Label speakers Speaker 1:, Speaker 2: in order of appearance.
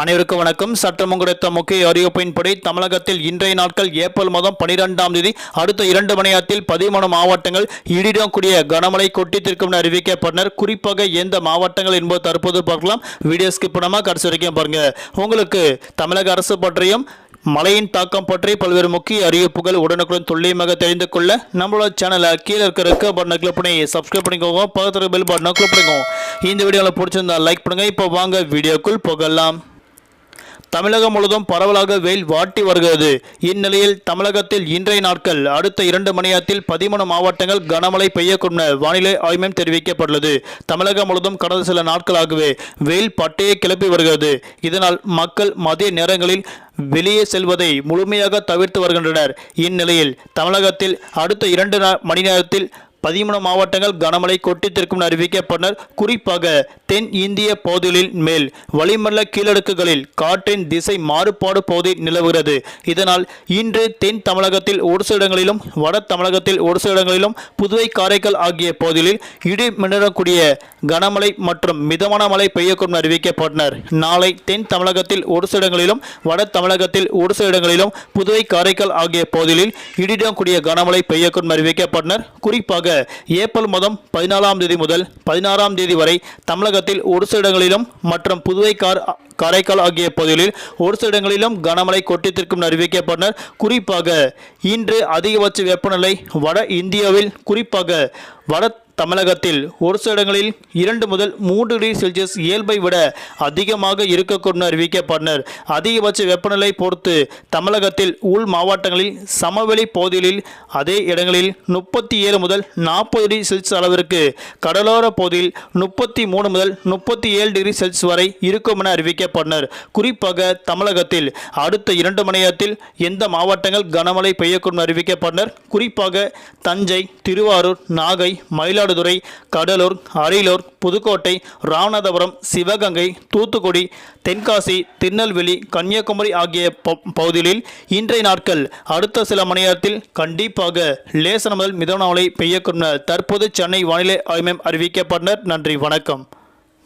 Speaker 1: அனைவருக்கும் வணக்கம். சட்டம் கிடைத்த முக்கிய அறிவிப்பின்படி தமிழகத்தில் இன்றைய நாட்கள் ஏப்ரல் மாதம் 12ஆம் தேதி அடுத்த 2 மணி நேரத்தில் 13 மாவட்டங்கள் இடியுடன் கனமழை கொட்டித்திருக்கும் என அறிவிக்கப்பட்டனர். குறிப்பாக எந்த மாவட்டங்கள் என்பது தற்போது பார்க்கலாம். வீடியோ ஸ்கிப் பண்ணாம கடைசி வரைக்கும் பாருங்க. உங்களுக்கு தமிழக அரசு பற்றியும் மழையின் தாக்கம் பற்றி பல்வேறு முக்கிய அறிவிப்புகள் உடனுக்குடன் துல்லியமாக தெரிந்து கொள்ள நம்மளோட சேனலை கீழே இருக்க பட்டனை கிளிக் பண்ணி சப்ஸ்கிரைப் பண்ணிக்கோங்க. பக்கத்தில் பெல் பட்டனை கிளிக் பண்ணிக்கோங்க. இந்த வீடியோவில் பிடிச்சிருந்தா லைக் பண்ணுங்க. இப்போ வாங்க வீடியோக்குள் போகலாம். தமிழகம் முழுவதும் பரவலாக வெயில் வாட்டி வருகிறது. இந்நிலையில் தமிழகத்தில் இன்றைய நாட்கள் அடுத்த 2 மணி நேரத்தில் 13 மாவட்டங்கள் கனமழை பெய்யக்கூடும் என வானிலை ஆய்வு மையம் தெரிவிக்கப்பட்டுள்ளது. தமிழகம் முழுவதும் கடந்த சில நாட்களாகவே வெயில் பட்டையை கிளப்பி வருகிறது. இதனால் மக்கள் மதிய நேரங்களில் வெளியே செல்வதை முழுமையாக தவிர்த்து வருகின்றனர். இந்நிலையில் தமிழகத்தில் அடுத்த 2 மணி நேரத்தில் 13 மாவட்டங்கள் கனமழை கொட்டித்திருக்கும் அறிவிக்கப்பட்டனர். குறிப்பாக தென் இந்திய பகுதிகளில் மேல் வளிமண்டல கீழடுக்குகளில் காற்றின் திசை மாறுபாடு பகுதி நிலவுகிறது. இதனால் இன்று தென் தமிழகத்தில் ஒரு சில இடங்களிலும் வட தமிழகத்தில் ஒரு சில இடங்களிலும் புதுவை காரைக்கால் ஆகிய பகுதிகளில் இடி மின்னக்கூடிய கனமழை மற்றும் மிதமான மழை பெய்யக்கூடும் அறிவிக்கப்பட்டனர். நாளை தென் தமிழகத்தில் ஒரு சில இடங்களிலும் வட தமிழகத்தில் ஒரு சில இடங்களிலும் புதுவை காரைக்கால் ஆகிய பகுதிகளில் இடியுடன் கூடிய கனமழை பெய்யக்கூடும் அறிவிக்கப்பட்டனர். குறிப்பாக ஏப்ரல் மாதம் 14ஆம் தேதி முதல் 16ஆம் தேதி வரை தமிழகத்தில் ஒரு சில இடங்களிலும் மற்றும் புதுவை காரைக்கால் ஆகிய பகுதிகளில் ஒரு சில இடங்களிலும் கனமழை கொட்டித்திருக்கும் அறிவிக்கப்பட்டனர். குறிப்பாக இன்று அதிகபட்ச வெப்பநிலை வட இந்தியாவில் குறிப்பாக வட தமிழகத்தில் ஒரு சில இடங்களில் 2 முதல் 3 டிகிரி செல்சியஸ் இயல்பை விட அதிகமாக இருக்கக்கூடும் அறிவிக்கப்பட்டனர். அதிகபட்ச வெப்பநிலை பொறுத்து தமிழகத்தில் உள் மாவட்டங்களில் சமவெளி பகுதிகளில் அதே இடங்களில் 37 முதல் 40 டிகிரி செல்சியஸ் அளவிற்கு, கடலோர பகுதியில் 33 முதல் 37 டிகிரி செல்சியஸ் வரை இருக்கும் என அறிவிக்கப்பட்டனர். குறிப்பாக தமிழகத்தில் அடுத்த 2 மணி நேரத்தில் எந்த மாவட்டங்கள் கனமழை பெய்யக்கூடும் அறிவிக்கப்பட்டனர். குறிப்பாக தஞ்சை, திருவாரூர், நாகை, மயிலாடுதுறை, கடலூர், அரியலூர், புதுக்கோட்டை, ராமநாதபுரம், சிவகங்கை, தூத்துக்குடி, தென்காசி, திருநெல்வேலி, கன்னியாகுமரி ஆகிய பகுதிகளில் இன்றைய நாட்கள் அடுத்த சில மணி நேரத்தில் கண்டிப்பாக லேசான முதல் மிதமான மழை பெய்யக்கூடும் தற்போது சென்னை வானிலை ஆய்வு மையம் அறிவிக்கப்பட்டனர். நன்றி, வணக்கம்.